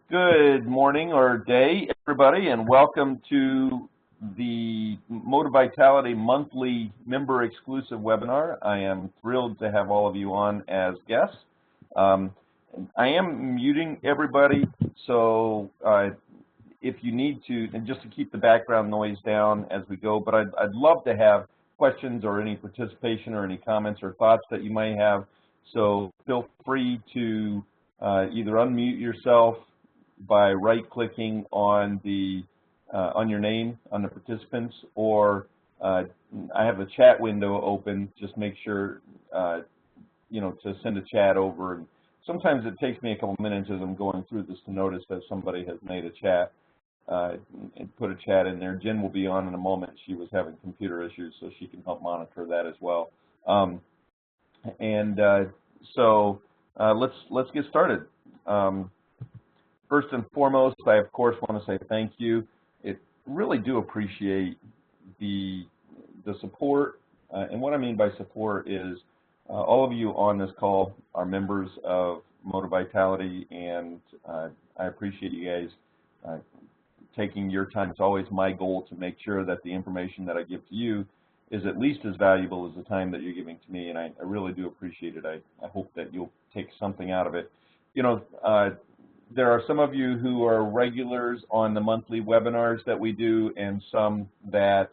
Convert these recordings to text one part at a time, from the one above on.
Good morning or day, everybody, and welcome to the Moti-Vitality monthly member-exclusive webinar. I am thrilled to have all of you on as guests. I am muting everybody, so if you need to, and just to keep the background noise down as we go, but I'd love to have questions or any participation or any comments or thoughts that you might have, so feel free to either unmute yourself by right-clicking on the on your name on the participants, or I have a chat window open. Just make sure to send a chat over. And sometimes it takes me a couple minutes as I'm going through this to notice that somebody has made a chat and put a chat in there. Jen will be on in a moment. She was having computer issues, so she can help monitor that as well. So let's get started. First and foremost, I of course want to say thank you. I really do appreciate the support, and what I mean by support is all of you on this call are members of Moti-Vitality, and I appreciate you guys taking your time. It's always my goal to make sure that the information that I give to you is at least as valuable as the time that you're giving to me, and I really do appreciate it. I hope that you'll take something out of it. There are some of you who are regulars on the monthly webinars that we do, and some that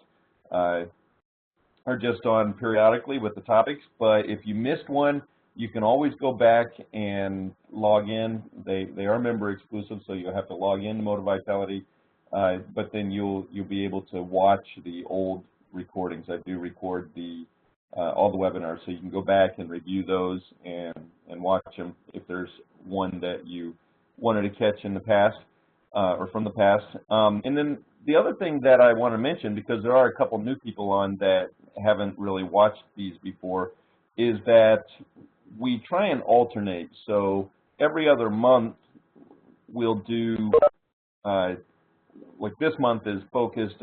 are just on periodically with the topics. But if you missed one, you can always go back and log in. They are member exclusive, so you'll have to log in to Moti-Vitality, but then you'll be able to watch the old recordings. I do record all the webinars, so you can go back and review those and watch them if there's one that you wanted to catch in the past or from the past. And then the other thing that I want to mention, because there are a couple new people on that haven't really watched these before, is that we try and alternate. So every other month we'll do, like this month is focused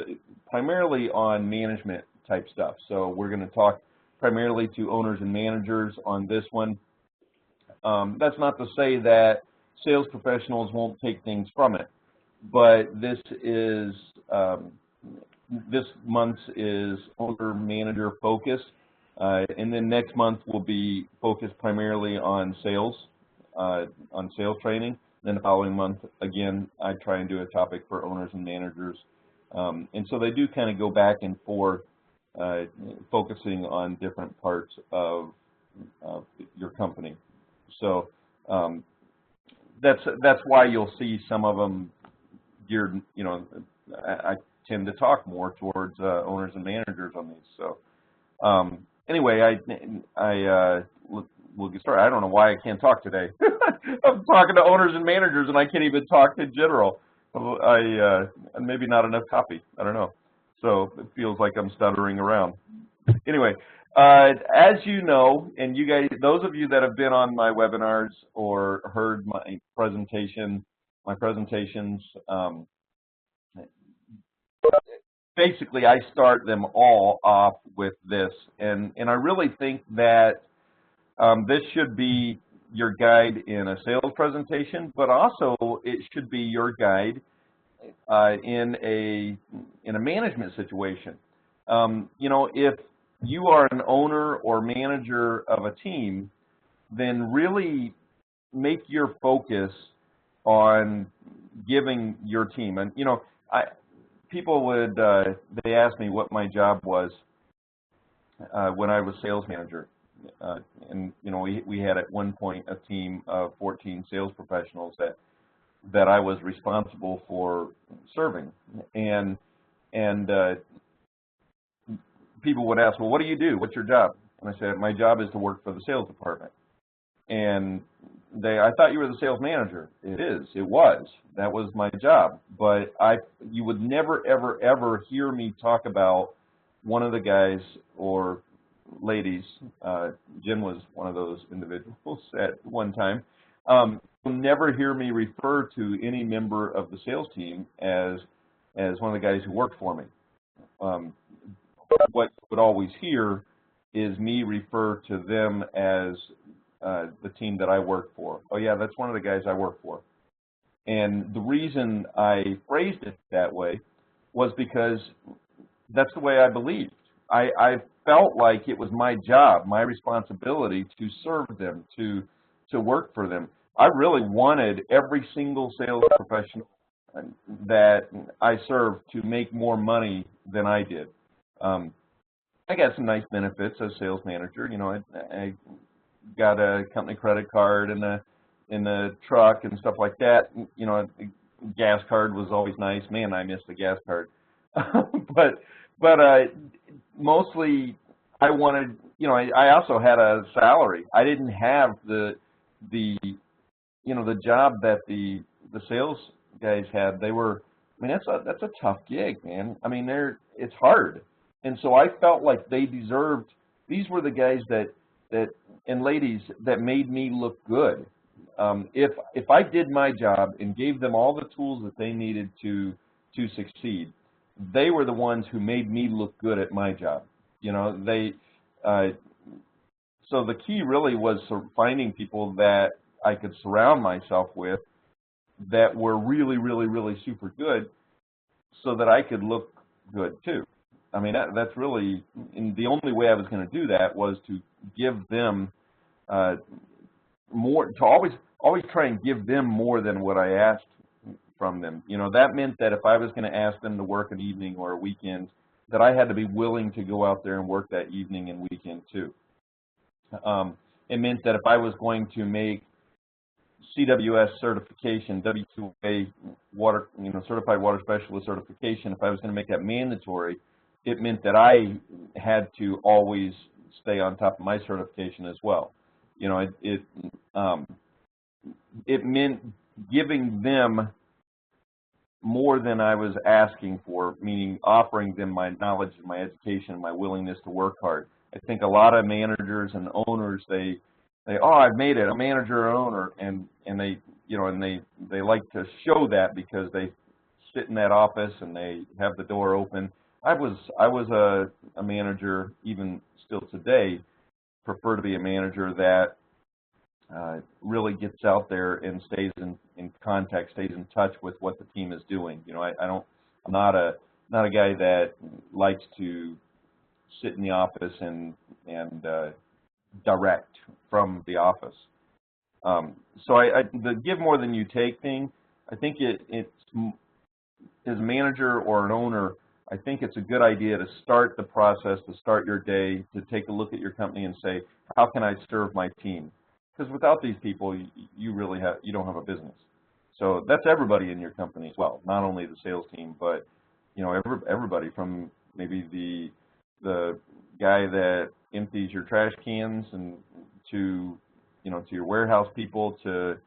primarily on management type stuff. So we're going to talk primarily to owners and managers on this one. That's not to say that sales professionals won't take things from it, but this month's is owner manager focused, and then next month will be focused primarily on sales training. Then the following month, again, I try and do a topic for owners and managers, and so they do kind of go back and forth, focusing on different parts of your company. So that's why you'll see some of them geared, I tend to talk more towards owners and managers on these. So anyway, we'll get started. I don't know why I can't talk today. I'm talking to owners and managers and I can't even talk in general. Maybe not enough coffee. I don't know. So it feels like I'm stuttering around. Anyway. As you know, and you guys, those of you that have been on my webinars or heard my presentations, basically I start them all off with this, and I really think that this should be your guide in a sales presentation, but also it should be your guide in a management situation. If you are an owner or manager of a team, then really make your focus on giving your team. And people would they asked me what my job was when I was sales manager, and we had at one point a team of 14 sales professionals that I was responsible for serving, and people would ask, well, what do you do? What's your job? And I said, my job is to work for the sales department. And I thought you were the sales manager. It was. That was my job. But you would never, ever, ever hear me talk about one of the guys or ladies. Jen was one of those individuals at one time. You'll never hear me refer to any member of the sales team as one of the guys who worked for me. What you would always hear is me refer to them as the team that I work for. Oh yeah, that's one of the guys I work for. And the reason I phrased it that way was because that's the way I believed. I felt like it was my job, my responsibility to serve them, to work for them. I really wanted every single sales professional that I served to make more money than I did. I got some nice benefits as sales manager. You know, I got a company credit card and in the truck and stuff like that. You know, a gas card was always nice. Man, I missed the gas card. but mostly I wanted, you know, I also had a salary. I didn't have the you know, the job that the sales guys had. They were, I mean, that's a tough gig, man. I mean, it's hard. And so I felt like they deserved, these were the guys that and ladies that made me look good. If I did my job and gave them all the tools that they needed to succeed, they were the ones who made me look good at my job. You know, so the key really was finding people that I could surround myself with that were really, really, really super good, so that I could look good too. I mean, that's really, and the only way I was going to do that was to give them more, to always try and give them more than what I asked from them. You know, that meant that if I was going to ask them to work an evening or a weekend, that I had to be willing to go out there and work that evening and weekend too. It meant that if I was going to make CWS certification, W2A water, you know, certified water specialist certification, if I was going to make that mandatory, it meant that I had to always stay on top of my certification as well. You know, it meant giving them more than I was asking for, meaning offering them my knowledge, my education, my willingness to work hard. I think a lot of managers and owners, they oh, I've made it, a manager or owner, and they, you know, and they like to show that because they sit in that office and they have the door open. I was a manager, even still today, prefer to be a manager that really gets out there and stays in contact, stays in touch with what the team is doing. You know, I'm not a guy that likes to sit in the office and direct from the office. So the give more than you take thing, I think it's as a manager or an owner, I think it's a good idea to start the process, to start your day, to take a look at your company and say, how can I serve my team? Because without these people, you don't have a business. So that's everybody in your company as well, not only the sales team, but you know, everybody from maybe the guy that empties your trash cans and to, you know, to your warehouse people, to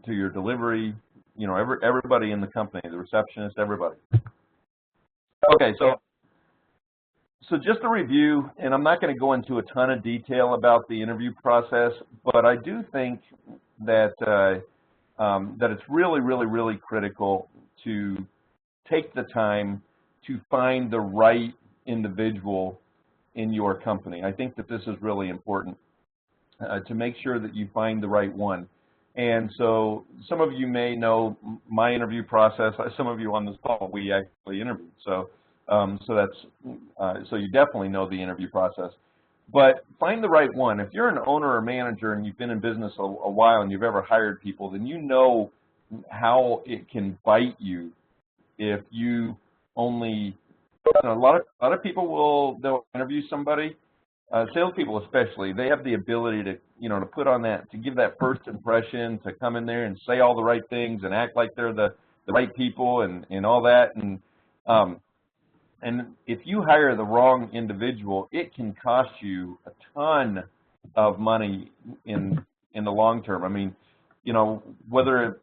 your delivery, you know, everybody in the company, the receptionist, everybody. Okay, so just a review, and I'm not going to go into a ton of detail about the interview process, but I do think that that it's really, really, really critical to take the time to find the right individual in your company. I think that this is really important to make sure that you find the right one. And so some of you may know my interview process. Some of you on this call, we actually interviewed. So so you definitely know the interview process. But find the right one. If you're an owner or manager and you've been in business a while and you've ever hired people, then you know how it can bite you if you only. A lot of people they'll interview somebody. Salespeople especially, they have the ability to, you know, to put on that, to give that first impression, to come in there and say all the right things and act like they're the right people and all that. And if you hire the wrong individual, it can cost you a ton of money in the long term. I mean, you know, whether it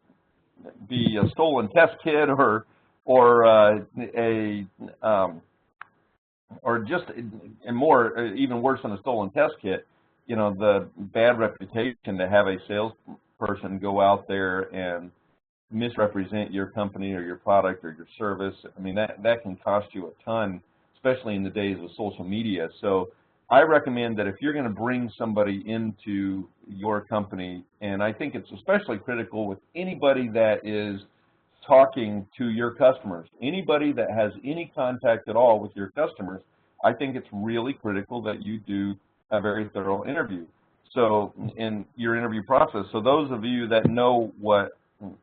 be a stolen test kit or just, and more, even worse than a stolen test kit, you know, the bad reputation to have a salesperson go out there and misrepresent your company or your product or your service. I mean, that can cost you a ton, especially in the days of social media. So I recommend that if you're going to bring somebody into your company, and I think it's especially critical with anybody that is talking to your customers, anybody that has any contact at all with your customers, I think it's really critical that you do a very thorough interview. So in your interview process, so those of you that know what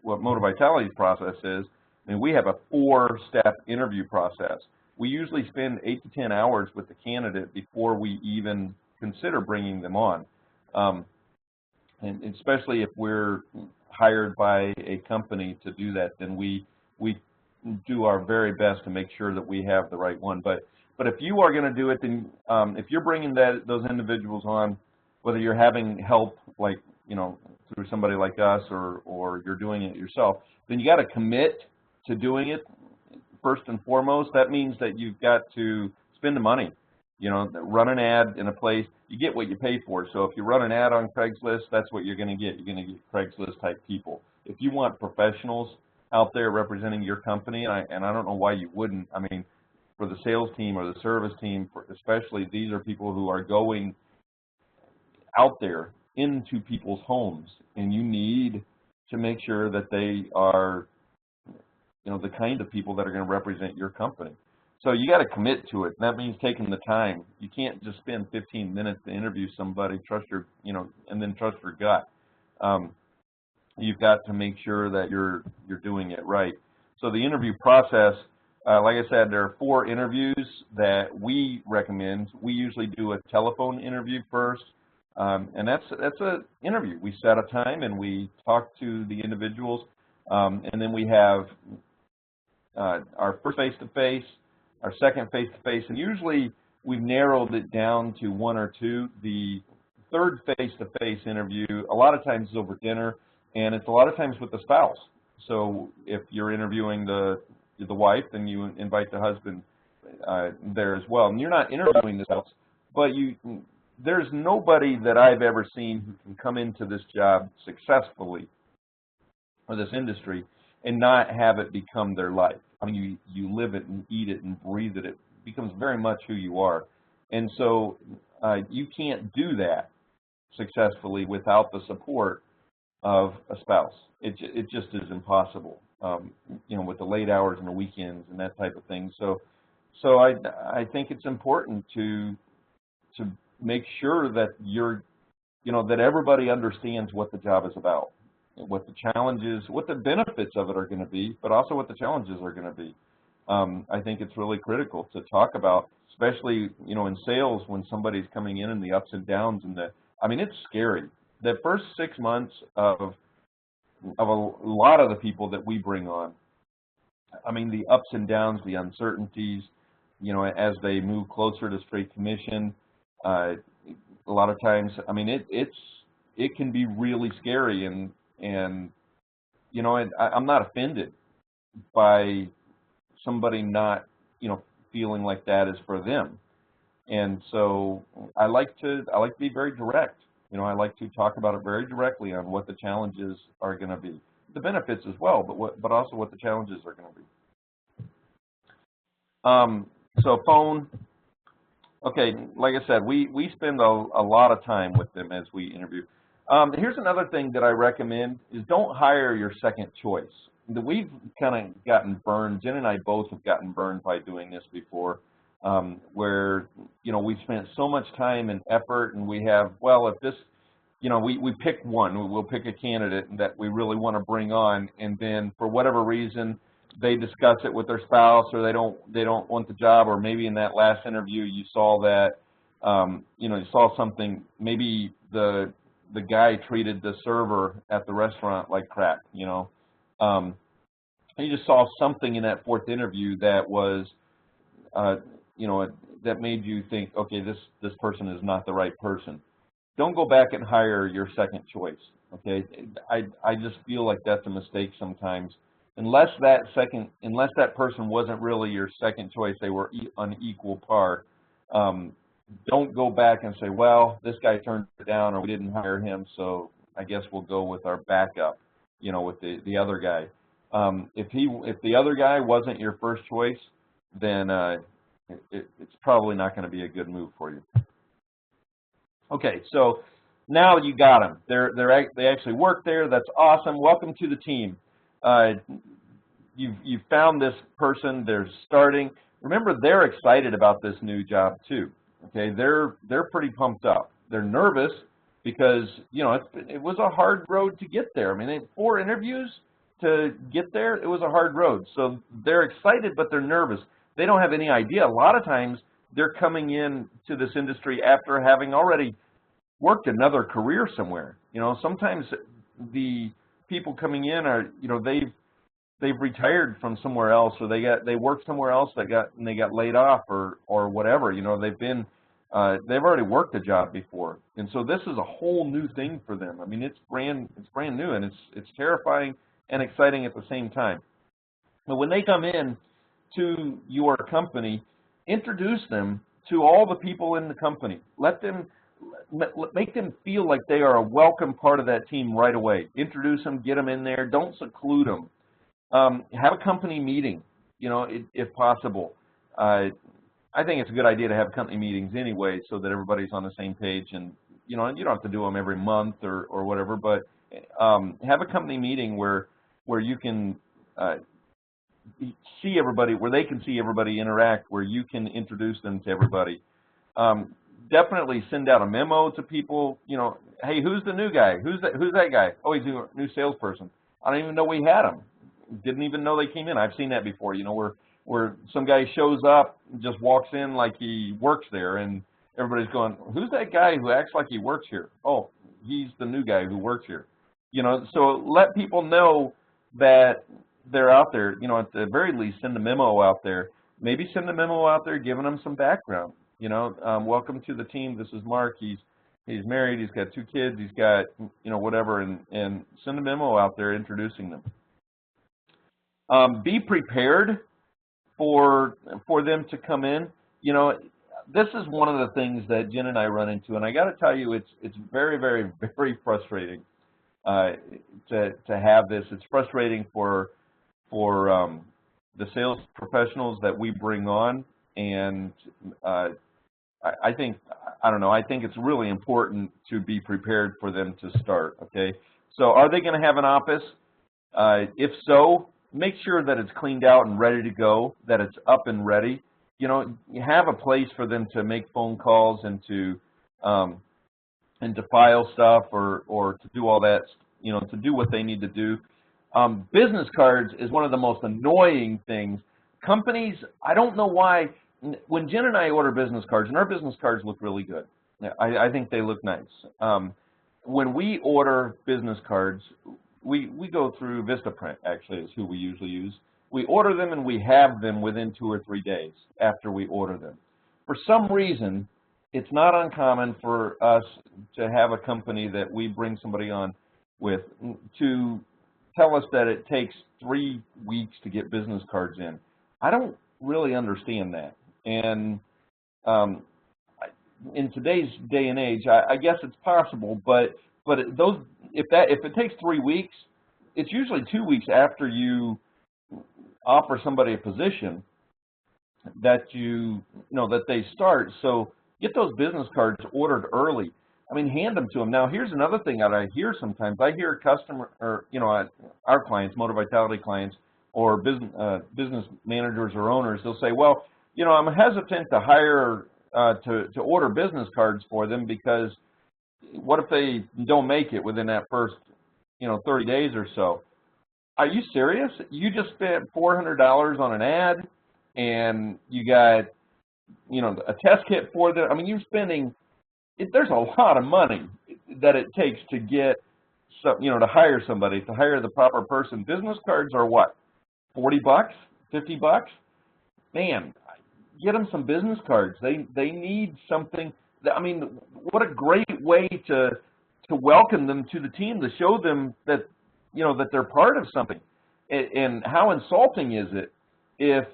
Moti-Vitality's process is, I mean, we have a 4-step interview process. We usually spend 8 to 10 hours with the candidate before we even consider bringing them on. And especially if we're hired by a company to do that, then we do our very best to make sure that we have the right one. But if you are going to do it, then if you're bringing those individuals on, whether you're having help, like, you know, through somebody like us, or you're doing it yourself, then you got to commit to doing it first and foremost. That means that you've got to spend the money. You know, run an ad in a place, you get what you pay for. So if you run an ad on Craigslist, that's what you're going to get. You're going to get Craigslist type people. If you want professionals out there representing your company, and I don't know why you wouldn't. I mean, for the sales team or the service team, especially, these are people who are going out there into people's homes, and you need to make sure that they are, you know, the kind of people that are going to represent your company. So you got to commit to it. And that means taking the time. You can't just spend 15 minutes to interview somebody, trust your, you know, and then trust your gut. You've got to make sure that you're doing it right. So the interview process, like I said, there are 4 interviews that we recommend. We usually do a telephone interview first. And that's an interview. We set a time and we talk to the individuals, and then we have our first face-to-face, our second face-to-face, and usually we've narrowed it down to 1 or 2. The third face-to-face interview a lot of times is over dinner, and it's a lot of times with the spouse. So if you're interviewing the wife, then you invite the husband there as well. And you're not interviewing the spouse, but there's nobody that I've ever seen who can come into this job successfully, or this industry, and not have it become their life. I mean, you live it and eat it and breathe it. It becomes very much who you are. And so you can't do that successfully without the support of a spouse. It just is impossible, you know, with the late hours and the weekends and that type of thing. So I think it's important to make sure that that everybody understands what the job is about, what the challenges, what the benefits of it are going to be, but also what the challenges are going to be. I think it's really critical to talk about, especially, you know, in sales, when somebody's coming in and the ups and downs, and I mean, it's scary. The first 6 months of a lot of the people that we bring on, I mean, the ups and downs, the uncertainties, you know, as they move closer to straight commission, a lot of times, I mean, it can be really scary, and you know, I'm not offended by somebody not, you know, feeling like that is for them. And so I like to be very direct. You know, I like to talk about it very directly on what the challenges are going to be, the benefits as well, but also what the challenges are going to be. So phone. Okay, like I said, we spend a lot of time with them as we interview. Here's another thing that I recommend is don't hire your second choice. We've kind of gotten burned. Jen and I both have gotten burned by doing this before, where, you know, we've spent so much time and effort, and we have, well, if this, you know, we pick one, we'll pick a candidate that we really want to bring on, and then for whatever reason, they discuss it with their spouse, or they don't want the job, or maybe in that last interview you saw that, you know, you saw something, maybe the guy treated the server at the restaurant like crap, you know. You just saw something in that 4th interview that was, you know, that made you think, okay, this person is not the right person. Don't go back and hire your second choice, okay? I just feel like that's a mistake sometimes. Unless that person wasn't really your second choice, they were on equal par. Don't go back and say, well, this guy turned it down, or we didn't hire him, so I guess we'll go with our backup, you know, with the other guy. If the other guy wasn't your first choice, then it's probably not going to be a good move for you. Okay, so now you got them. They actually work there. That's awesome. Welcome to the team. Uh, you've found this person. They're starting. Remember, they're excited about this new job too. Okay, they're pretty pumped up. They're nervous because it was a hard road to get there. I mean, they had 4 interviews to get there. It was a hard road. So they're excited, but they're nervous. They don't have any idea. A lot of times they're coming in to this industry after having already worked another career somewhere. Sometimes the people coming in are, they've retired from somewhere else, or they worked somewhere else and they got laid off or whatever. They've already worked a job before, and so this is a whole new thing for them. I mean, it's brand new, and it's terrifying and exciting at the same time. But when they come in to your company, introduce them to all the people in the company. Make them feel like they are a welcome part of that team right away. Introduce them, get them in there. Don't seclude them. Have a company meeting, if possible. I think it's a good idea to have company meetings anyway, so that everybody's on the same page. And you don't have to do them every month or whatever, but have a company meeting where you can see everybody, where they can see everybody interact, where you can introduce them to everybody. Definitely send out a memo to people. Hey, who's the new guy? Who's that guy? Oh, he's a new salesperson. I don't even know we had him. Didn't even know they came in. I've seen that before. Where some guy shows up, just walks in like he works there, and everybody's going, "Who's that guy who acts like he works here?" Oh, he's the new guy who works here. So let people know that they're out there. At the very least, send a memo out there. Maybe send a memo out there giving them some background. Welcome to the team. This is Mark. He's married. He's got 2 kids. He's got whatever, and send a memo out there introducing them. Be prepared for them to come in. This is one of the things that Jen and I run into, and I got to tell you, it's very, very, very frustrating to have this. It's frustrating for the sales professionals that we bring on, and I think it's really important to be prepared for them to start. Okay, so are they going to have an office? If so, make sure that it's cleaned out and ready to go, that it's up and ready. You have a place for them to make phone calls and to file stuff or to do all that, to do what they need to do. Business cards is one of the most annoying things. Companies, I don't know why, when Jen and I order business cards, and our business cards look really good. I think they look nice. When we order business cards, we go through Vistaprint, actually, is who we usually use. We order them and we have them within 2 or 3 days after we order them. For some reason, it's not uncommon for us to have a company that we bring somebody on with to tell us that it takes 3 weeks to get business cards in. I don't really understand that. And in today's day and age, I guess it's possible, but if it takes 3 weeks, it's usually 2 weeks after you offer somebody a position that that they start. So get those business cards ordered early. I mean, hand them to them. Now, here's another thing that I hear sometimes. I hear our clients, Moti-Vitality clients, or business managers or owners, they'll say, well, I'm hesitant to hire to order business cards for them because what if they don't make it within that first 30 days or so? Are you serious? You just spent $400 on an ad, and you got a test kit for them. I mean, you're spending. There's a lot of money that it takes to get to hire somebody, to hire the proper person. Business cards are what, $40, $50? Man, get them some business cards. They need something. I mean, what a great way to welcome them to the team, to show them that that they're part of something. And how insulting is it if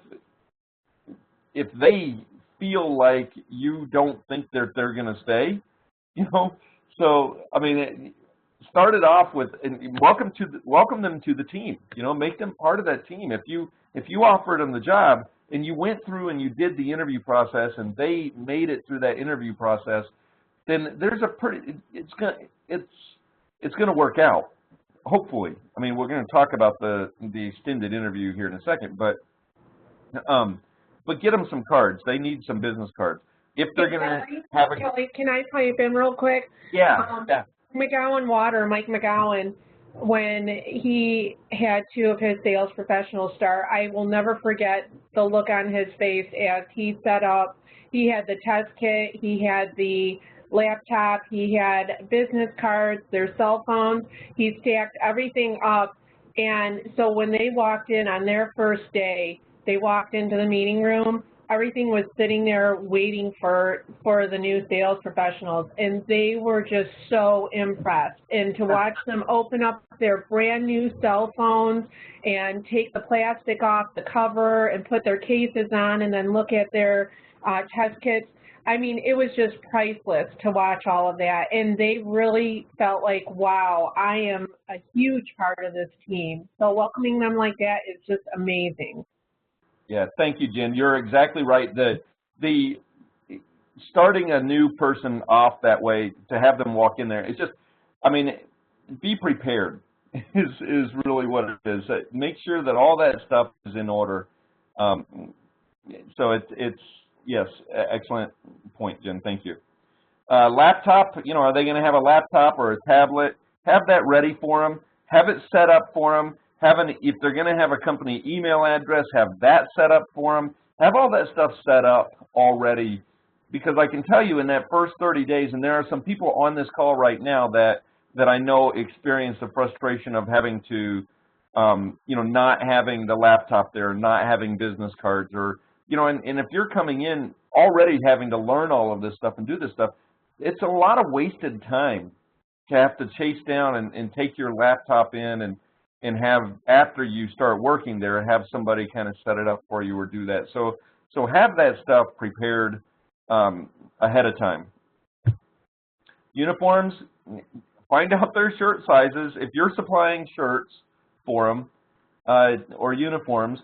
they feel like you don't think they're going to stay? So I mean, start it off with welcome them to the team. Make them part of that team. If you offered them the job and you went through and you did the interview process and they made it through that interview process, then there's a pretty, it's gonna work out, hopefully. I mean, we're gonna talk about the extended interview here in a second, but get them some cards. They need some business cards. If they're gonna have a Kelly, can I pipe in real quick? Yeah. McGowan Water, Mike McGowan, when he had 2 of his sales professionals start, I will never forget the look on his face as he set up. He had the test kit, he had the laptop, he had business cards, their cell phones. He stacked everything up, and so when they walked in on their first day, they walked into the meeting room, everything was sitting there waiting for the new sales professionals, and they were just so impressed. And to watch them open up their brand new cell phones and take the plastic off the cover and put their cases on and then look at their test kits, I mean, it was just priceless to watch all of that. And they really felt like, wow, I am a huge part of this team. So welcoming them like that is just amazing. Yeah, thank you, Jen. You're exactly right. The starting a new person off that way, to have them walk in there, it's just, I mean, be prepared is really what it is. Make sure that all that stuff is in order. So it's yes, excellent point, Jen. Thank you. Laptop, you know, are they going to have a laptop or a tablet? Have that ready for them. Have it set up for them. If they're going to have a company email address, have that set up for them. Have all that stuff set up already, because I can tell you in that first 30 days, and there are some people on this call right now that I know experience the frustration of having to, you know, not having the laptop there, not having business cards, or, you know, and if you're coming in already having to learn all of this stuff and do this stuff, it's a lot of wasted time to have to chase down and take your laptop in and have, after you start working there, have somebody kind of set it up for you or do that. So have that stuff prepared ahead of time. Uniforms, find out their shirt sizes. If you're supplying shirts for them or uniforms,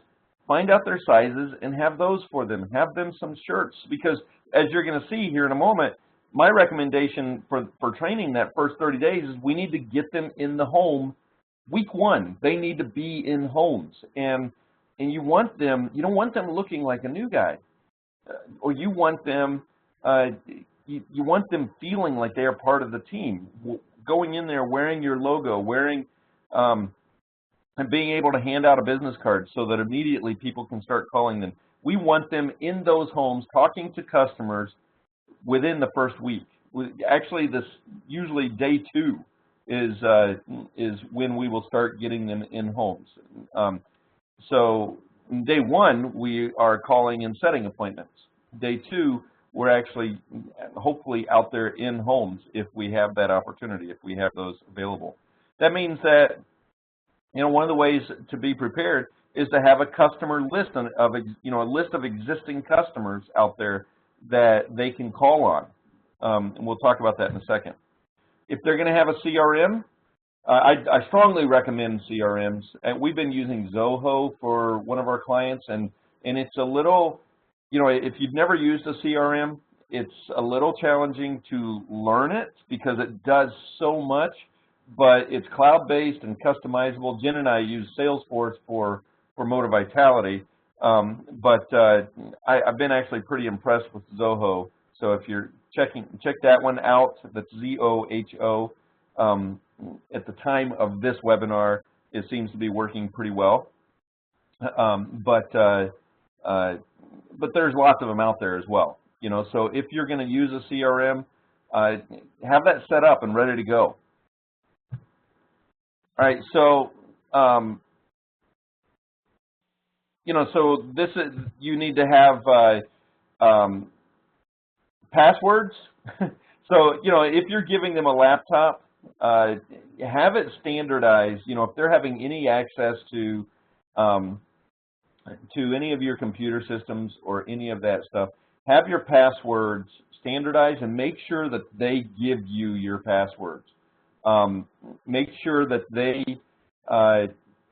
find out their sizes and have those for them. Have them some shirts, because as you're going to see here in a moment, my recommendation for training that first 30 days is we need to get them in the home. Week 1, they need to be in homes, and you want them. You don't want them looking like a new guy, or you want them. You want them feeling like they are part of the team, going in there wearing your logo, wearing and being able to hand out a business card so that immediately people can start calling them. We want them in those homes talking to customers within the first week. Actually, this usually day 2 is when we will start getting them in homes. So day 1, we are calling and setting appointments. Day 2, we're actually hopefully out there in homes if we have that opportunity, if we have those available. That means that, you know, one of the ways to be prepared is to have a customer list of, you know, a list of existing customers out there that they can call on. And we'll talk about that in a second. If they're going to have a CRM, I strongly recommend CRMs. And we've been using Zoho for one of our clients, and it's a little, you know, if you've never used a CRM, it's a little challenging to learn it because it does so much, but it's cloud-based and customizable. Jen and I use Salesforce for Moti-Vitality, but I've been actually pretty impressed with Zoho. So if you're check that one out. That's Z-O-H-O. At the time of this webinar, it seems to be working pretty well. But there's lots of them out there as well. You know, so if you're going to use a CRM, have that set up and ready to go. All right, so you know, so this is, you need to have passwords. So, you know, if you're giving them a laptop, have it standardized. You know, if they're having any access to any of your computer systems or any of that stuff, have your passwords standardized and make sure that they give you your passwords. Make sure that they,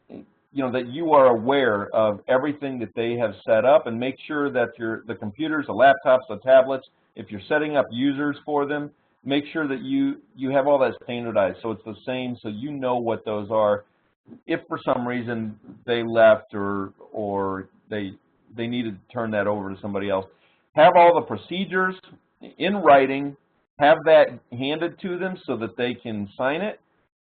you know, that you are aware of everything that they have set up, and make sure that the computers, the laptops, the tablets, if you're setting up users for them, make sure that you have all that standardized so it's the same, so you know what those are. If for some reason they left or they needed to turn that over to somebody else, have all the procedures in writing, have that handed to them so that they can sign it,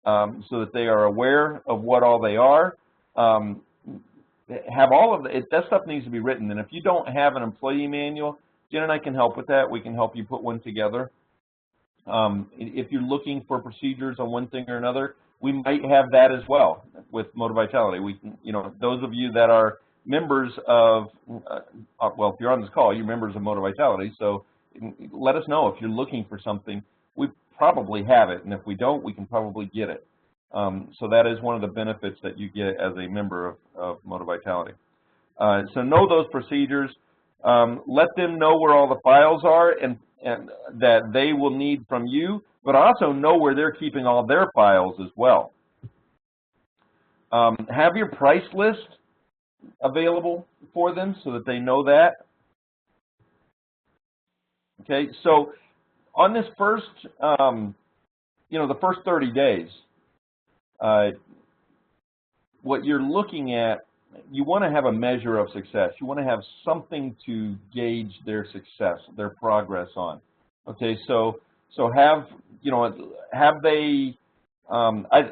so that they are aware of what all they are. Have all of that stuff needs to be written. And if you don't have an employee manual, Jen and I can help with that. We can help you put one together. If you're looking for procedures on one thing or another, we might have that as well with Moti-Vitality. We can, those of you that are members of, well, if you're on this call, you're members of Moti-Vitality, so let us know if you're looking for something. We probably have it, and if we don't, we can probably get it. So that is one of the benefits that you get as a member of Moti-Vitality. So know those procedures. Let them know where all the files are and that they will need from you, but also know where they're keeping all their files as well. Have your price list available for them so that they know that. Okay, so on this first, the first 30 days, what you're looking at, you want to have a measure of success. You want to have something to gauge their success, their progress on. Okay, so have they?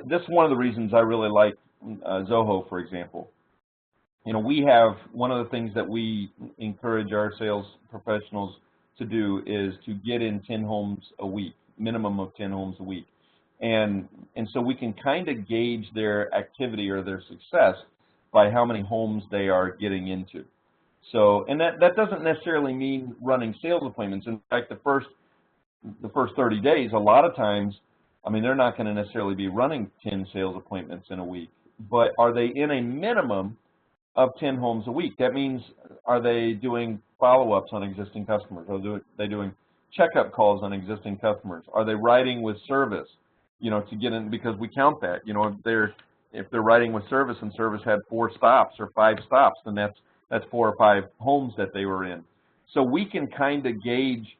This is one of the reasons I really like Zoho, for example. We have one of the things that we encourage our sales professionals to do is to get in 10 homes a week, minimum of 10 homes a week. And so we can kind of gauge their activity or their success by how many homes they are getting into. So, and that doesn't necessarily mean running sales appointments. In fact, the first 30 days, a lot of times, I mean, they're not going to necessarily be running 10 sales appointments in a week, but are they in a minimum of 10 homes a week? That means, are they doing follow-ups on existing customers? Are they doing checkup calls on existing customers? Are they writing with service, to get in, because we count that, if they're writing with service and service had 4 stops or 5 stops, then that's 4 or 5 homes that they were in. So we can kind of gauge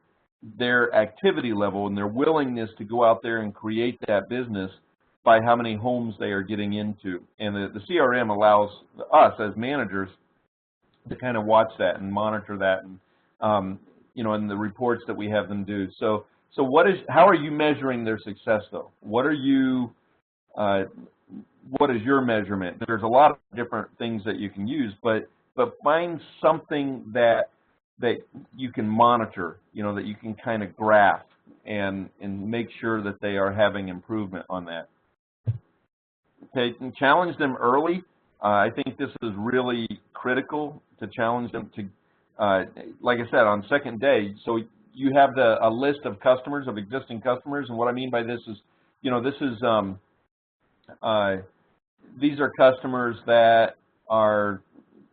their activity level and their willingness to go out there and create that business by how many homes they are getting into. And the CRM allows us as managers to kind of watch that and monitor that, and and the reports that we have them do. So how are you measuring their success though? What is your measurement? There's a lot of different things that you can use, but find something that you can monitor, that you can kind of graph and make sure that they are having improvement on that. Okay, and challenge them early. I think this is really critical to challenge them to, like I said, on second day. So you have a list of customers, of existing customers, and what I mean by this is, these are customers that are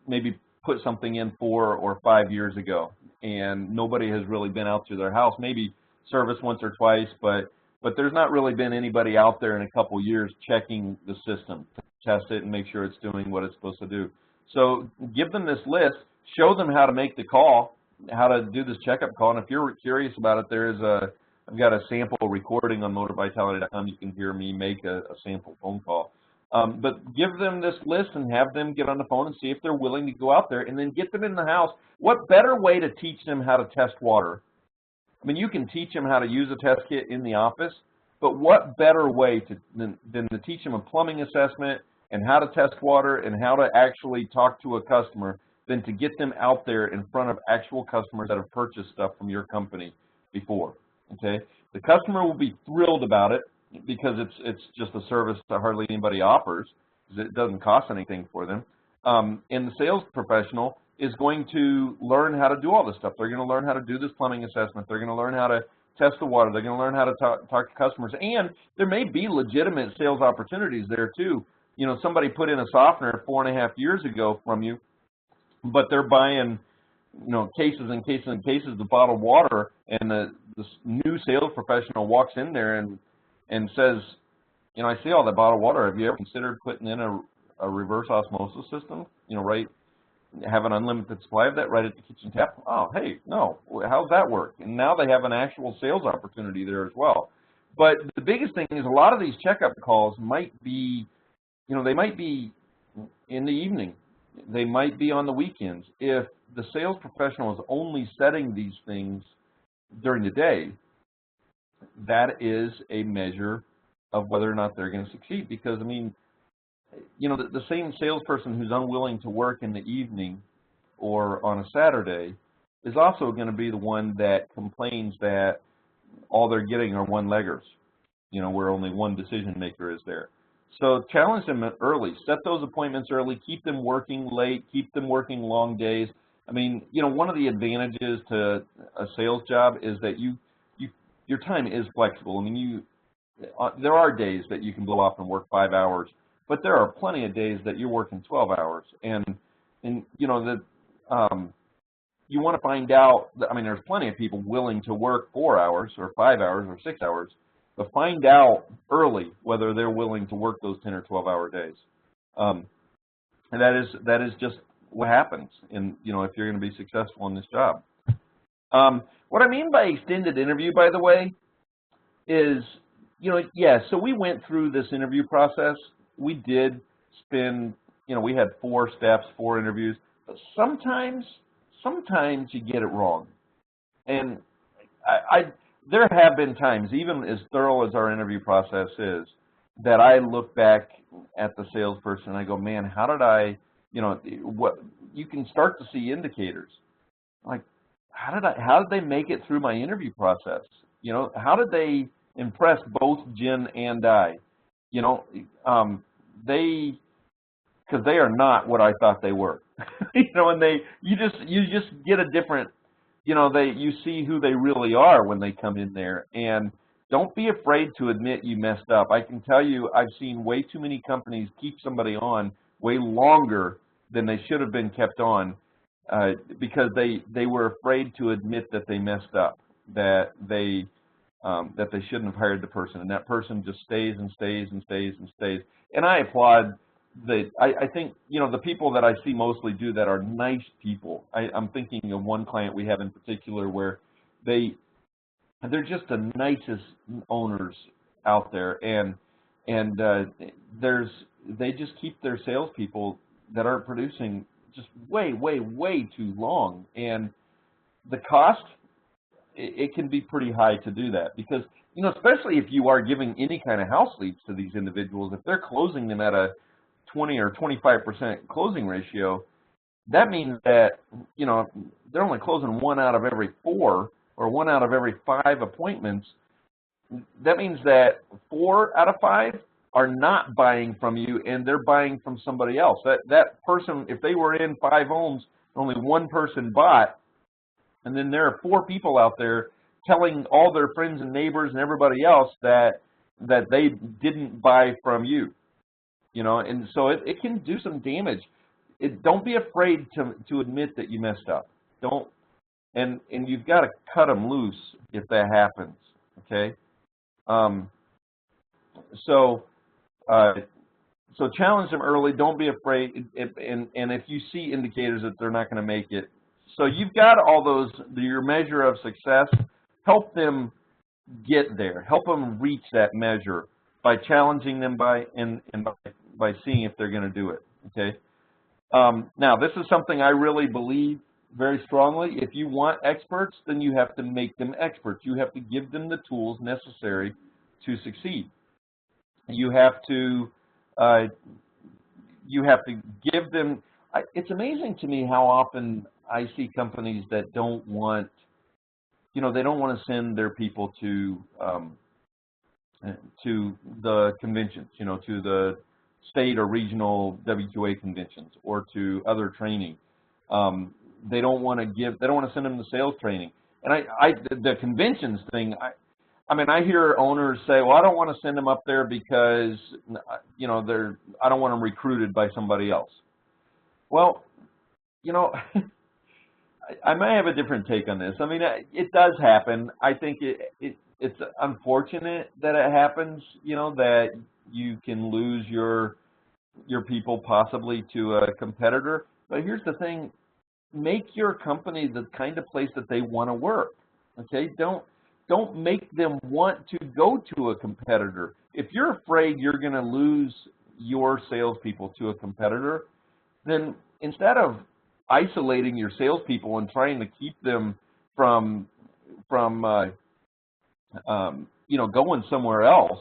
maybe put something in 4 or 5 years ago, and nobody has really been out to their house. Maybe service once or twice, but there's not really been anybody out there in a couple years checking the system to test it and make sure it's doing what it's supposed to do. So give them this list, show them how to make the call, how to do this checkup call, and if you're curious about it, I've got a sample recording on Moti-Vitality.com. You can hear me make a sample phone call. But give them this list and have them get on the phone and see if they're willing to go out there, and then get them in the house. What better way to teach them how to test water? I mean, you can teach them how to use a test kit in the office, but what better way than to teach them a plumbing assessment and how to test water and how to actually talk to a customer than to get them out there in front of actual customers that have purchased stuff from your company before, okay? The customer will be thrilled about it because it's just a service that hardly anybody offers, because it doesn't cost anything for them. And the sales professional is going to learn how to do all this stuff. They're going to learn how to do this plumbing assessment. They're going to learn how to test the water. They're going to learn how to talk to customers. And there may be legitimate sales opportunities there too. Somebody put in a softener 4.5 years ago from you, but they're buying, cases and cases and cases of bottled water, and this new sales professional walks in there and says, I see all that bottled water. Have you ever considered putting in a reverse osmosis system, right have an unlimited supply of that right at the kitchen tap. Oh, hey, no, how's that work? And now they have an actual sales opportunity there as well. But the biggest thing is a lot of these checkup calls might be, they might be in the evening. They might be on the weekends. If the sales professional is only setting these things during the day, that is a measure of whether or not they're going to succeed. Because, I mean, the same salesperson who's unwilling to work in the evening or on a Saturday is also going to be the one that complains that all they're getting are one-leggers, where only one decision maker is there. So challenge them early. Set those appointments early. Keep them working late. Keep them working long days. I mean, one of the advantages to a sales job is that your time is flexible. I mean, there are days that you can blow off and work 5 hours, but there are plenty of days that you're working 12 hours. And you want to find out, I mean, there's plenty of people willing to work 4 hours or 5 hours or 6 hours, but find out early whether they're willing to work those 10 or 12-hour days. And that is just what happens if you're going to be successful in this job. What I mean by extended interview, by the way, is, so we went through this interview process. We did spend, we had 4 steps, 4 interviews, but sometimes you get it wrong. And there have been times, even as thorough as our interview process is, that I look back at the salesperson and I go, man, how did I, you can start to see indicators. Like, how did they make it through my interview process? How did they impress both Jen and I? Because they are not what I thought they were. And you just get a different, you see who they really are when they come in there. And don't be afraid to admit you messed up. I can tell you I've seen way too many companies keep somebody on way longer than they should have been kept on because they were afraid to admit that they messed up, that they shouldn't have hired the person, and that person just stays and stays and stays and stays. And I applaud I think, the people that I see mostly do that are nice people. I'm thinking of one client we have in particular where they're just the nicest owners out there, and they just keep their salespeople that aren't producing just way, way, way too long. And the cost, it can be pretty high to do that because, especially if you are giving any kind of house leads to these individuals, if they're closing them at a 20 or 25% closing ratio, that means that, they're only closing 1 out of every 4 or 1 out of every 5 appointments. That means that 4 out of 5 are not buying from you, and they're buying from somebody else. That person, if they were in 5 homes, only 1 person bought, and then there are 4 people out there telling all their friends and neighbors and everybody else that they didn't buy from you. And so it can do some damage. Don't be afraid to admit that you messed up. And you've got to cut them loose if that happens. Okay. So challenge them early. Don't be afraid. And if you see indicators that they're not going to make it, so you've got all those, your measure of success. Help them get there. Help them reach that measure by challenging them by seeing if they're going to do it. Okay. Now, this is something I really believe very strongly. If you want experts, then you have to make them experts. You have to give them the tools necessary to succeed. You have to give them. It's amazing to me how often I see companies that don't want, they don't want to send their people to the conventions, to the state or regional WQA conventions or to other training. They don't want to send them to sales training. And the conventions thing, I hear owners say, well, I don't want to send them up there because, I don't want them recruited by somebody else. Well, I may have a different take on this. It does happen. I think it's unfortunate that it happens, that you can lose your people possibly to a competitor. But here's the thing, make your company the kind of place that they want to work, okay? Don't make them want to go to a competitor. If you're afraid you're going to lose your salespeople to a competitor, then instead of isolating your salespeople and trying to keep them from going somewhere else,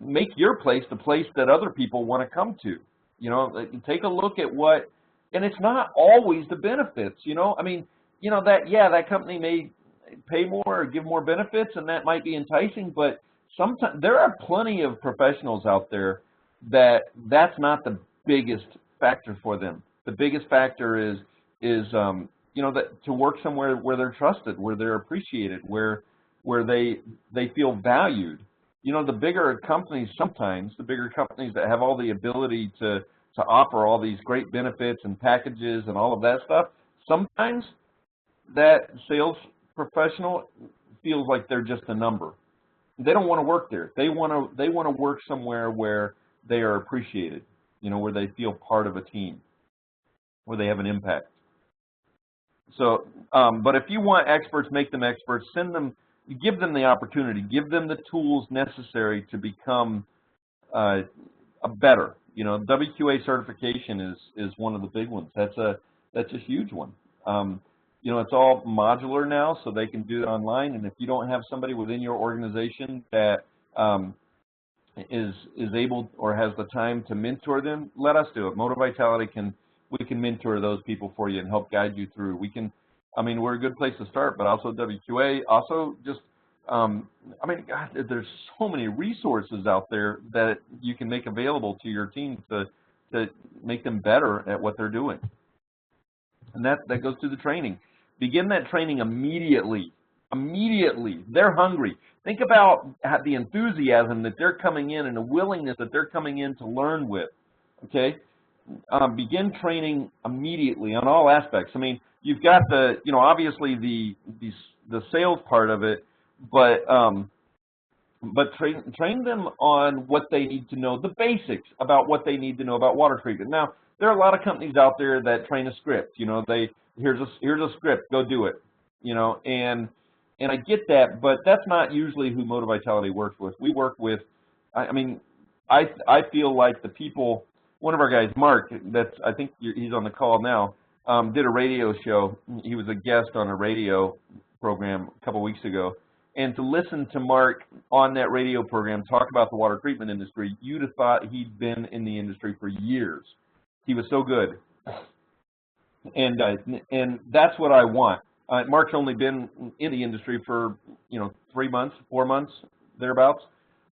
make your place the place that other people want to come to. Take a look at what, and it's not always the benefits. I mean, that company may pay more or give more benefits, and that might be enticing, but sometimes there are plenty of professionals out there that's not the biggest factor for them. The biggest factor is that to work somewhere where they're trusted, where they're appreciated, where they feel valued. The bigger companies, sometimes the bigger companies that have all the ability to offer all these great benefits and packages and all of that stuff, sometimes that sales professional feels like they're just a number. They don't want to work there. They want to work somewhere where they are appreciated, where they feel part of a team, where they have an impact. So, but if you want experts, make them experts. Give them the opportunity. Give them the tools necessary to become a better. WQA certification is one of the big ones. That's a huge one. It's all modular now, so they can do it online. And if you don't have somebody within your organization that is able or has the time to mentor them, let us do it. Moti-Vitality we can mentor those people for you and help guide you through. We're a good place to start, but also WQA, also just, God, there's so many resources out there that you can make available to your team to make them better at what they're doing. And that goes to the training. Begin that training immediately. Immediately. They're hungry. Think about the enthusiasm that they're coming in and the willingness that they're coming in to learn with, okay? Begin training immediately on all aspects. You've got obviously the sales part of it, but train them on what they need to know, the basics about what they need to know about water treatment. Now, there are a lot of companies out there that train a script. Here's a script, go do it. And I get that, but that's not usually who Moti-Vitality works with. We work with, I feel like the people. One of our guys, Mark, I think he's on the call now, did a radio show. He was a guest on a radio program a couple weeks ago. And to listen to Mark on that radio program talk about the water treatment industry, you'd have thought he'd been in the industry for years. He was so good. And that's what I want. Mark's only been in the industry for 3 months, 4 months, thereabouts.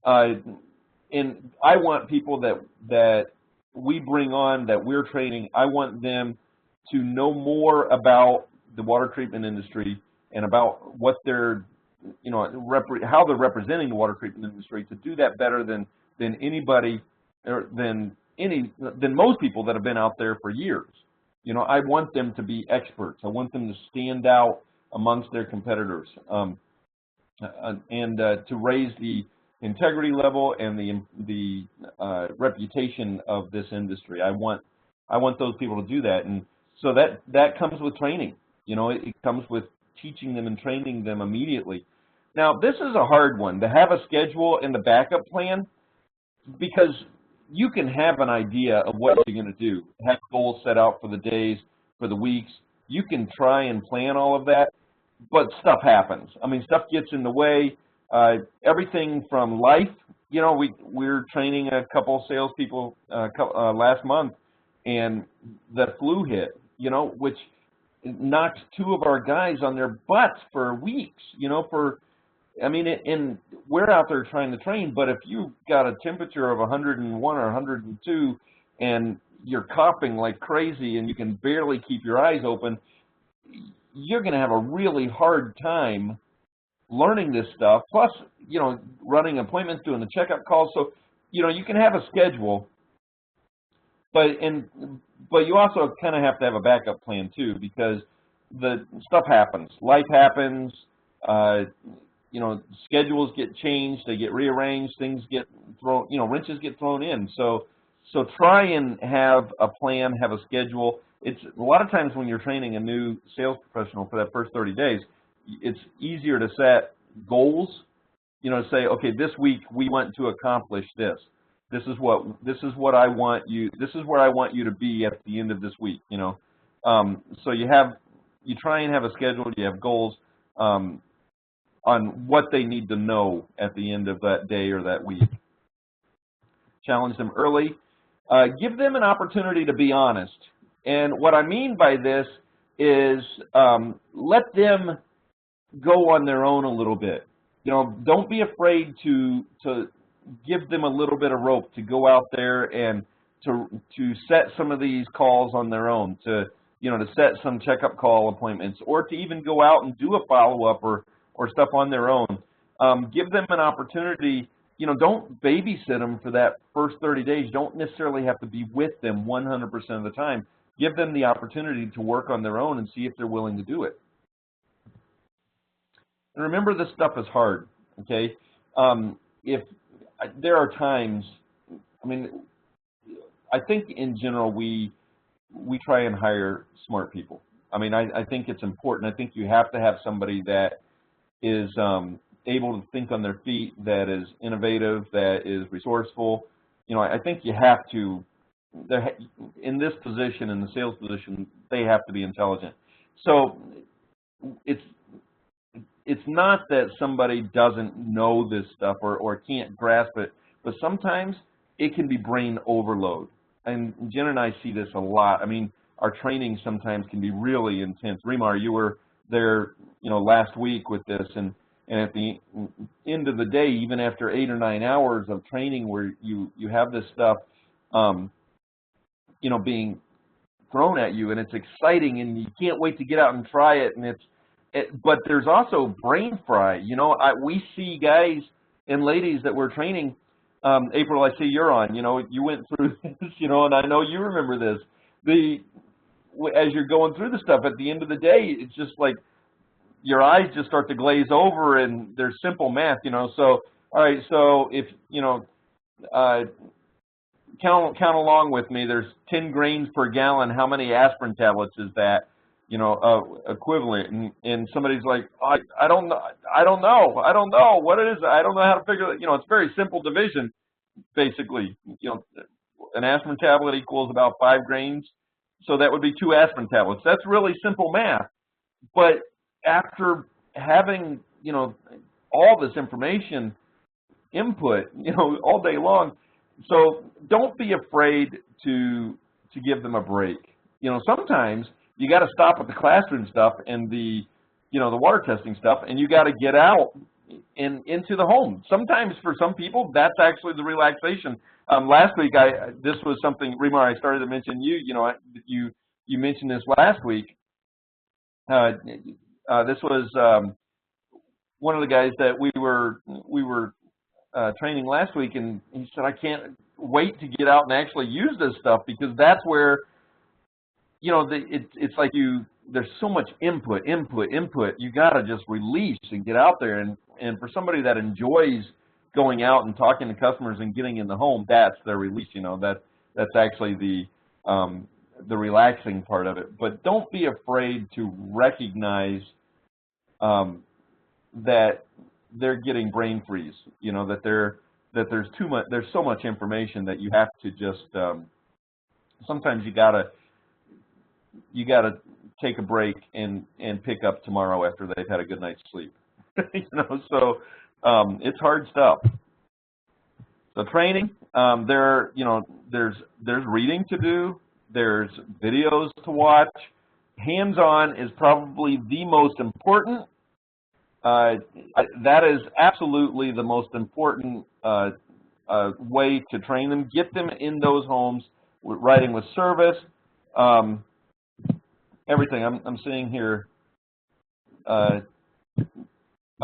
And I want people that we bring on, that we're training, I want them to know more about the water treatment industry and about what they're, how they're representing the water treatment industry, to do that better than anybody, or than most people that have been out there for years. I want them to be experts. I want them to stand out amongst their competitors, and to raise the integrity level and the reputation of this industry. I want those people to do that, and so that comes with training. It comes with teaching them and training them immediately. Now, this is a hard one, to have a schedule and the backup plan, because you can have an idea of what you're going to do, have goals set out for the days, for the weeks. You can try and plan all of that, but stuff happens. Stuff gets in the way. Everything from life, we're training a couple salespeople last month, and the flu hit, which knocked 2 of our guys on their butts for weeks, and we're out there trying to train, but if you've got a temperature of 101 or 102 and you're coughing like crazy and you can barely keep your eyes open, you're going to have a really hard time learning this stuff, plus, running appointments, doing the checkup calls. So, you can have a schedule, but you also kind of have to have a backup plan too, because the stuff happens, life happens, schedules get changed, they get rearranged, things get thrown, wrenches get thrown in. So So try and have a plan, have a schedule. It's a lot of times when you're training a new sales professional for that first 30 days, it's easier to set goals, you know, to say, okay, this week we want to accomplish this. This is what I want you, this is where I want you to be at the end of this week, you know. So you try and have a schedule, you have goals on what they need to know at the end of that day or that week. Challenge them early. Give them an opportunity to be honest. And what I mean by this is let them go on their own a little bit. You know, don't be afraid to give them a little bit of rope to go out there and to set some of these calls on their own, to set some checkup call appointments, or to even go out and do a follow-up or stuff on their own. Give them an opportunity. You know, don't babysit them for that first 30 days. You don't necessarily have to be with them 100% of the time. Give them the opportunity to work on their own and see if they're willing to do it. And remember, this stuff is hard, okay? If there are times, I mean, I think in general we try and hire smart people. I mean, I think it's important. I think you have to have somebody that is able to think on their feet, that is innovative, that is resourceful. You know, I think you have to, in this position, in the sales position, they have to be intelligent. So it's not that somebody doesn't know this stuff or can't grasp it, but sometimes it can be brain overload. And Jen and I see this a lot. I mean, our training sometimes can be really intense. Remar, you were there, you know, last week with this, and at the end of the day, even after 8 or 9 hours of training where you have this stuff, you know, being thrown at you, and it's exciting, and you can't wait to get out and try it, and but there's also brain fry. You know, we see guys and ladies that we're training. April, I see you're on. You know, you went through this, you know, and I know you remember this. As you're going through the stuff, at the end of the day, it's just like your eyes just start to glaze over, and there's simple math, you know. So, all right, so if, you know, count along with me, there's 10 grains per gallon. How many aspirin tablets is that, you know, equivalent? And somebody's like, I don't know what it is. I don't know how to figure it. You know, it's very simple division, basically. You know, an aspirin tablet equals about 5 grains, so that would be 2 aspirin tablets. That's really simple math. But after having, you know, all this information input, you know, all day long, so don't be afraid to give them a break. You know, sometimes you got to stop with the classroom stuff and the, you know, the water testing stuff, and you got to get out into the home. Sometimes for some people, that's actually the relaxation. Last week, this was something, Remar, I started to mention you. You know, you mentioned this last week. This was one of the guys that we were training last week, and he said, I can't wait to get out and actually use this stuff, because that's where, you know, it's like there's so much input. You got to just release and get out there. And for somebody that enjoys going out and talking to customers and getting in the home, that's their release. You know, that's actually the relaxing part of it. But don't be afraid to recognize that they're getting brain freeze. You know, that there's too much. There's so much information that you have to just. Sometimes you gotta take a break and pick up tomorrow after they've had a good night's sleep. You know, so it's hard stuff. So training, you know, there's reading to do, there's videos to watch. Hands-on is probably the most important. That is absolutely the most important way to train them. Get them in those homes, riding with service. Everything I'm seeing here.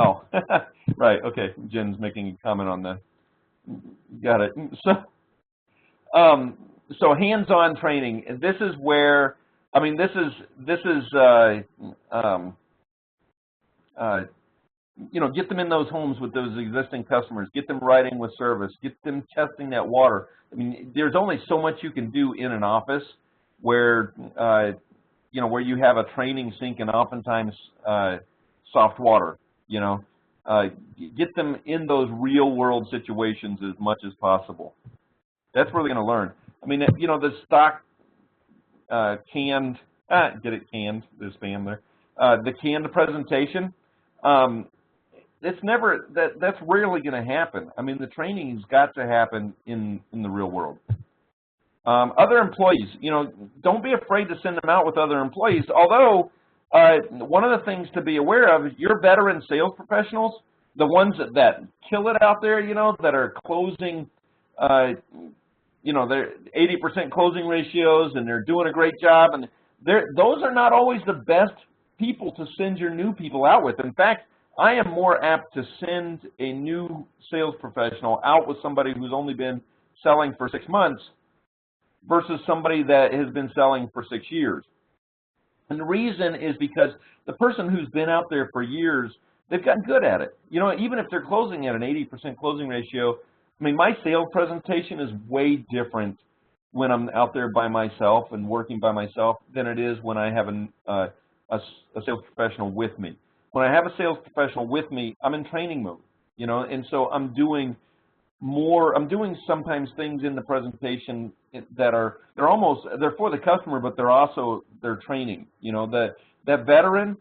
Oh, right. Okay. Jen's making a comment on that. Got it. So hands-on training. This is where, I mean, this is get them in those homes with those existing customers, get them riding with service, get them testing that water. I mean, there's only so much you can do in an office where, where you have a training sink and oftentimes soft water, get them in those real world situations as much as possible. That's where they're going to learn. I mean, the stock canned, get it canned, there's spam there, the canned presentation, that's rarely going to happen. I mean, the training's got to happen in the real world. Other employees, don't be afraid to send them out with other employees. Although, one of the things to be aware of is your veteran sales professionals, the ones that kill it out there, that are closing, they're 80% closing ratios and they're doing a great job. And those are not always the best people to send your new people out with. In fact, I am more apt to send a new sales professional out with somebody who's only been selling for 6 months versus somebody that has been selling for 6 years. And the reason is because the person who's been out there for years, they've gotten good at it. Even if they're closing at an 80% closing ratio, I mean, my sales presentation is way different when I'm out there by myself and working by myself than it is when I have a sales professional with me. When I have a sales professional with me, I'm in training mode, and so I'm doing sometimes things in the presentation that they're for the customer, but they're training. That veteran,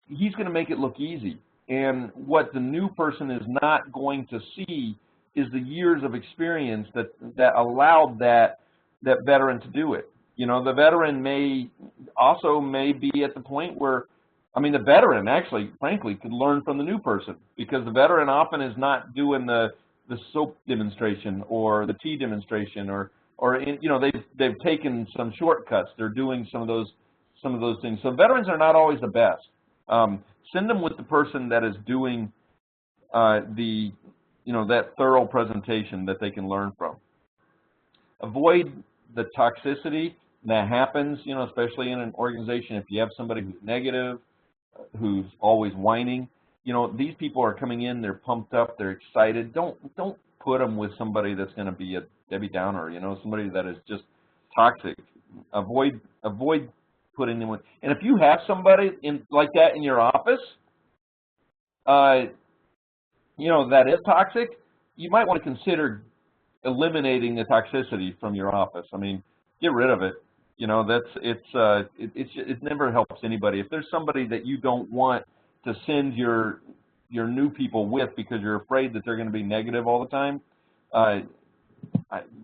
he's going to make it look easy. And what the new person is not going to see is the years of experience that allowed that veteran to do it. The veteran may be at the point where, I mean, the veteran actually, frankly, could learn from the new person, because the veteran often is not doing the soap demonstration or the tea demonstration, or they've taken some shortcuts. They're doing some of those things. So veterans are not always the best. Send them with the person that is doing that thorough presentation that they can learn from. Avoid the toxicity that happens, especially in an organization. If you have somebody who's negative, who's always whining, these people are coming in, they're pumped up, they're excited. Don't put them with somebody that's going to be a Debbie Downer, somebody that is just toxic. Avoid putting them with. And if you have somebody like that in your office, that is toxic, you might want to consider eliminating the toxicity from your office. I mean, get rid of it. It never helps anybody. If there's somebody that you don't want to send your new people with because you're afraid that they're going to be negative all the time,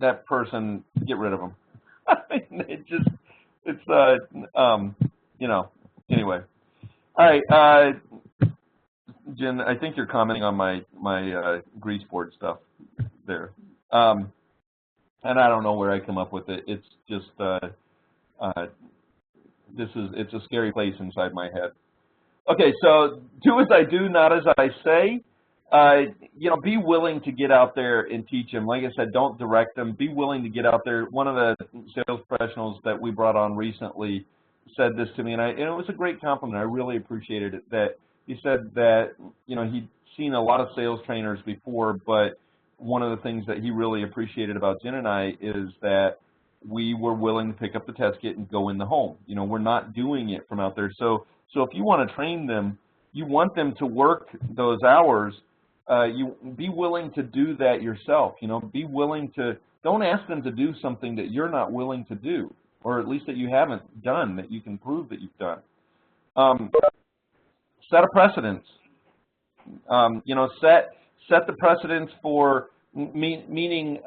that person, get rid of them. I mean, anyway. All right, Jen, I think you're commenting on my grease board stuff there. And I don't know where I come up with it. It's just, it's a scary place inside my head. Okay, so do as I do, not as I say. Be willing to get out there and teach them. Like I said, don't direct them. Be willing to get out there. One of the sales professionals that we brought on recently said this to me, and it was a great compliment. I really appreciated it. That he said that he'd seen a lot of sales trainers before, but one of the things that he really appreciated about Jen and I is that we were willing to pick up the test kit and go in the home. We're not doing it from out there. So if you want to train them, you want them to work those hours, you be willing to do that yourself. Be willing to, don't ask them to do something that you're not willing to do, or at least that you haven't done, that you can prove that you've done. Set a precedence. Set the precedence for, meaning,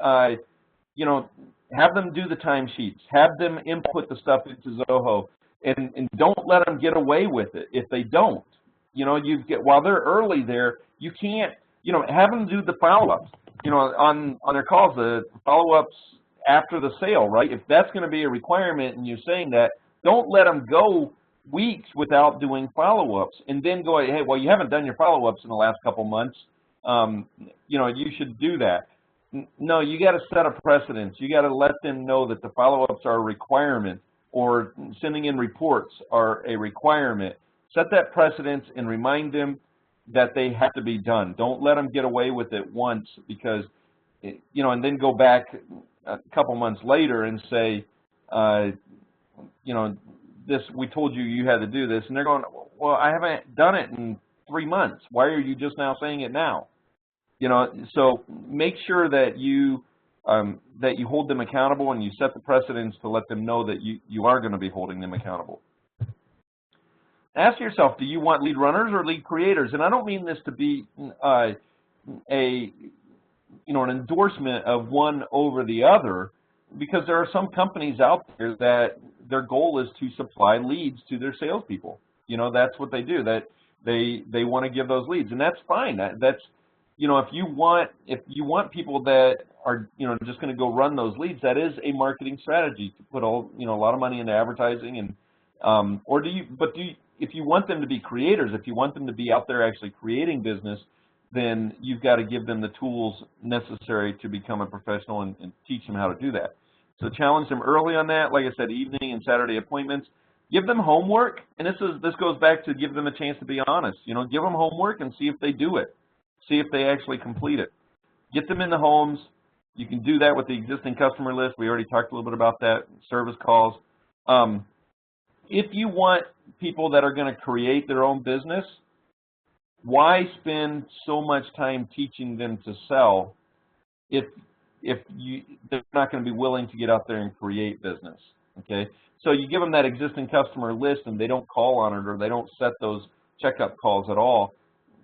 have them do the timesheets, have them input the stuff into Zoho, and don't let them get away with it. If they don't, while they're early there, you can't, have them do the follow-ups, on their calls, the follow-ups after the sale, right? If that's going to be a requirement and you're saying that, don't let them go weeks without doing follow-ups and then go, hey, well, you haven't done your follow-ups in the last couple months. You should do that. No, you got to set a precedence. You got to let them know that the follow-ups are a requirement, or sending in reports are a requirement. Set that precedence and remind them that they have to be done. Don't let them get away with it once, because, you know, and then go back a couple months later and say, you know, this, we told you you had to do this, and they're going, well, I haven't done it in 3 months. Why are you just now saying it now? You know, so make sure that you hold them accountable, and you set the precedence to let them know that you are going to be holding them accountable. Ask yourself, do you want lead runners or lead creators? And I don't mean this to be an endorsement of one over the other, because there are some companies out there that their goal is to supply leads to their salespeople. You know, that's what they do. That they want to give those leads, and that's fine. That's, you know, if you want people that are, you know, just going to go run those leads, that is a marketing strategy to put a lot of money into advertising, and if you want them to be creators, if you want them to be out there actually creating business, then you've got to give them the tools necessary to become a professional and teach them how to do that. So challenge them early on that. Like I said, evening and Saturday appointments. Give them homework, and this goes back to give them a chance to be honest. You know, give them homework and see if they do it. See if they actually complete it. Get them in the homes. You can do that with the existing customer list. We already talked a little bit about that. Service calls. If you want people that are going to create their own business, why spend so much time teaching them to sell if they're not going to be willing to get out there and create business? Okay, so you give them that existing customer list and they don't call on it, or they don't set those checkup calls at all.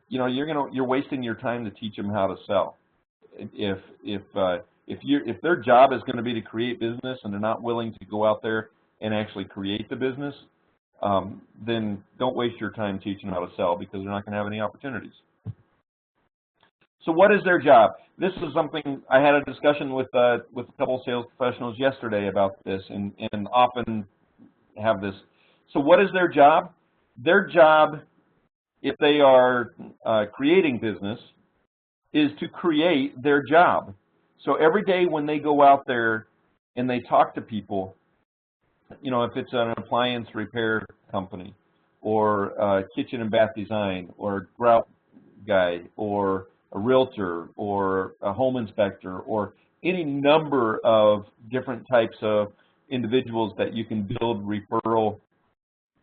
You know, you're wasting your time to teach them how to sell. If their job is going to be to create business and they're not willing to go out there and actually create the business, then don't waste your time teaching them how to sell, because they're not going to have any opportunities. So what is their job? This is something I had a discussion with a couple of sales professionals yesterday about this, and often have this. So what is their job? Their job, if they are creating business, is to create their job. So every day when they go out there and they talk to people, you know, if it's an appliance repair company, or kitchen and bath design, or a grout guy, or a realtor, or a home inspector, or any number of different types of individuals that you can build referral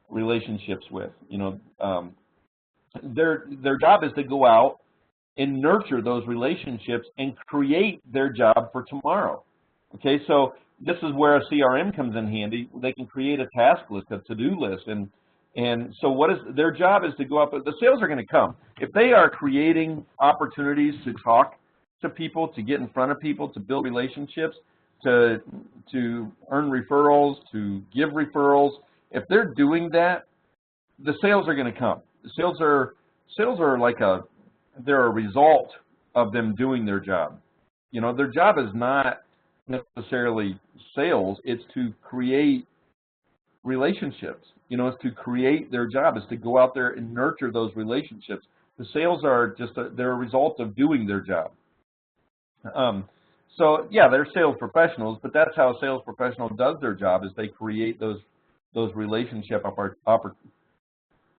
relationships with. You know, their job is to go out and nurture those relationships and create their job for tomorrow. Okay, so this is where a CRM comes in handy. They can create a task list, a to-do list, and so what is their job is to go up. The sales are going to come if they are creating opportunities to talk to people, to get in front of people, to build relationships, to earn referrals, to give referrals. If they're doing that, the sales are going to come. The sales are like they're a result of them doing their job. You know, their job is not necessarily sales, it's to create relationships. You know, it's to create their job, is to go out there and nurture those relationships. The sales are just they're a result of doing their job. So yeah, they're sales professionals, but that's how a sales professional does their job, is they create those relationship I don't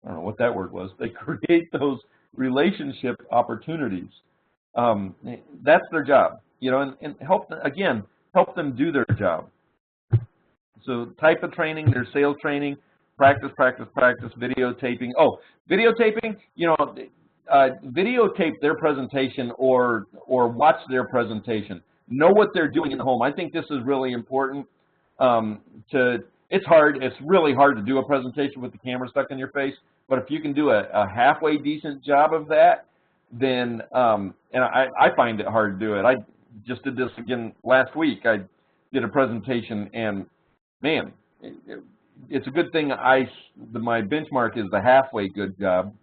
know what that word was. They create those relationship opportunities. That's their job. You know, and help them do their job. So type of training, there's sales training, practice, videotaping. Oh, videotaping, you know, videotape their presentation or watch their presentation. Know what they're doing in the home. I think this is really important. It's really hard to do a presentation with the camera stuck in your face, but if you can do a halfway decent job of that, then, and I find it hard to do it. I just did this again last week. I did a presentation, and man, it's a good thing my benchmark is the halfway good job.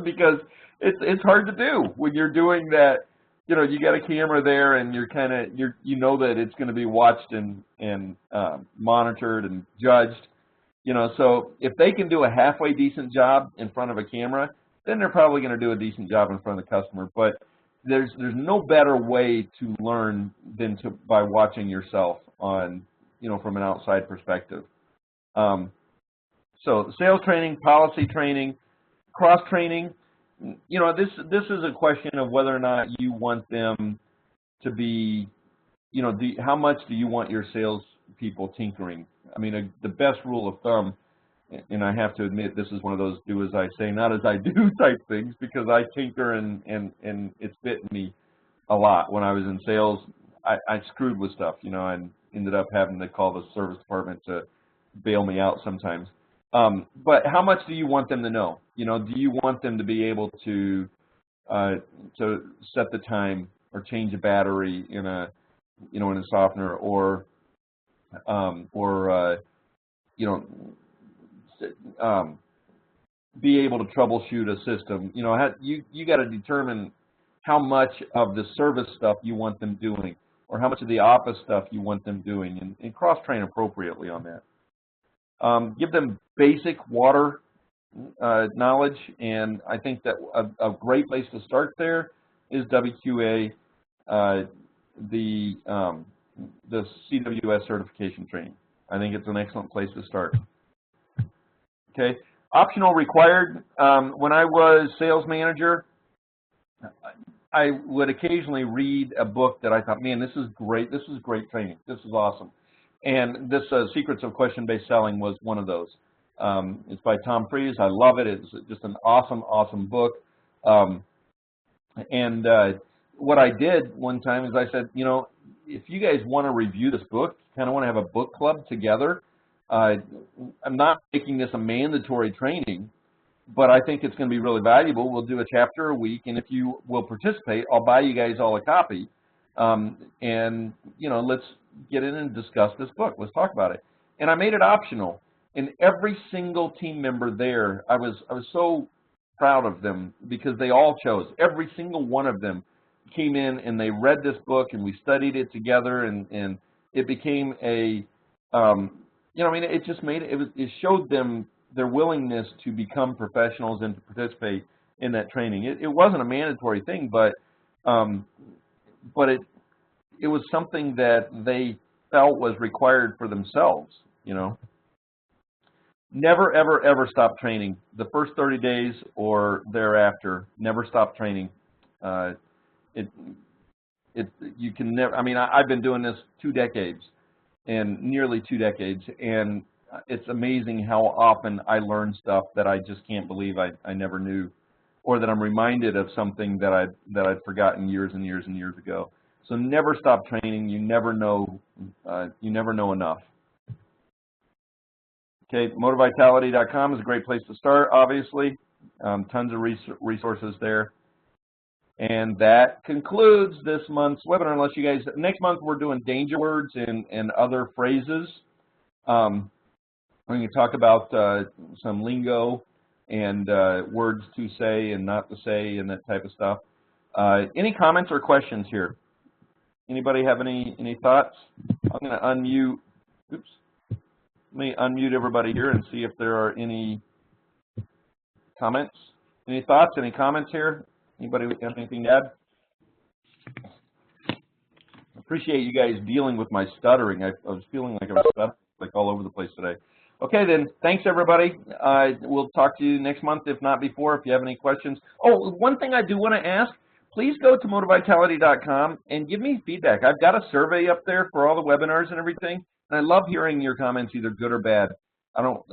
Because it's hard to do when you're doing that. You know, you got a camera there, and you know that it's going to be watched and monitored and judged. You know, so if they can do a halfway decent job in front of a camera, then they're probably going to do a decent job in front of the customer. But there's no better way to learn than by watching yourself on, you know, from an outside perspective. So sales training, policy training, cross training. you know, this is a question of whether or not you want them to be, you know, how much do you want your salespeople tinkering? I mean, the best rule of thumb, and I have to admit this is one of those do as I say, not as I do type things, because I tinker and it's bitten me a lot. When I was in sales, I screwed with stuff, you know, and ended up having to call the service department to bail me out sometimes. But how much do you want them to know? You know, do you want them to be able to set the time or change a battery in a, you know, in a softener, or you know, be able to troubleshoot a system? You know, you got to determine how much of the service stuff you want them doing, or how much of the office stuff you want them doing, and cross-train appropriately on that. Give them basic water knowledge, and I think that a great place to start there is WQA, the CWS certification training. I think it's an excellent place to start. Okay, optional required. When I was sales manager, I would occasionally read a book that I thought, man, this is great. This is great training. This is awesome. And this Secrets of Question-Based Selling was one of those. It's by Tom Freeze. I love it. It's just an awesome, awesome book. What I did one time is I said, you know, if you guys want to review this book, kind of want to have a book club together, I'm not making this a mandatory training, but I think it's going to be really valuable. We'll do a chapter a week, and if you will participate, I'll buy you guys all a copy. And, you know, let's get in and discuss this book. Let's talk about it. And I made it optional. And every single team member there, I was so proud of them, because they all chose. Every single one of them came in and they read this book, and we studied it together, and it became a, you know, I mean, it just made it showed them their willingness to become professionals and to participate in that training. It wasn't a mandatory thing, but it was something that they felt was required for themselves, you know. Never, ever, ever stop training. The first 30 days or thereafter, never stop training. You can never, I mean, I've been doing this 2 decades, and nearly 2 decades, and it's amazing how often I learn stuff that I just can't believe I never knew, or that I'm reminded of something that I'd forgotten years and years and years ago. So never stop training. You never know enough. Okay, Moti-Vitality.com is a great place to start, obviously. Tons of resources there. And that concludes this month's webinar, unless you guys, next month we're doing danger words and other phrases. We're going to talk about some lingo and words to say and not to say and that type of stuff. Any comments or questions here? Anybody have any thoughts? I'm going to unmute. Oops. Let me unmute everybody here and see if there are any comments. Any thoughts? Any comments here? Anybody have anything to add? I appreciate you guys dealing with my stuttering. I was feeling like I was stuttering like all over the place today. Okay, then. Thanks, everybody. We'll talk to you next month, if not before, if you have any questions. Oh, one thing I do want to ask, please go to Moti-Vitality.com and give me feedback. I've got a survey up there for all the webinars and everything, and I love hearing your comments, either good or bad. I don't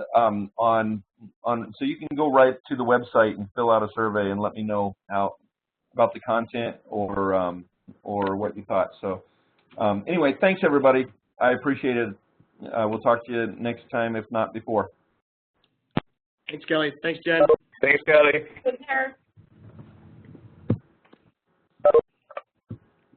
so you can go right to the website and fill out a survey and let me know about the content or what you thought. So anyway, thanks everybody. I appreciate it. We'll talk to you next time, if not before. Thanks, Kelly. Thanks, Jen. Thanks, Kelly. Take care.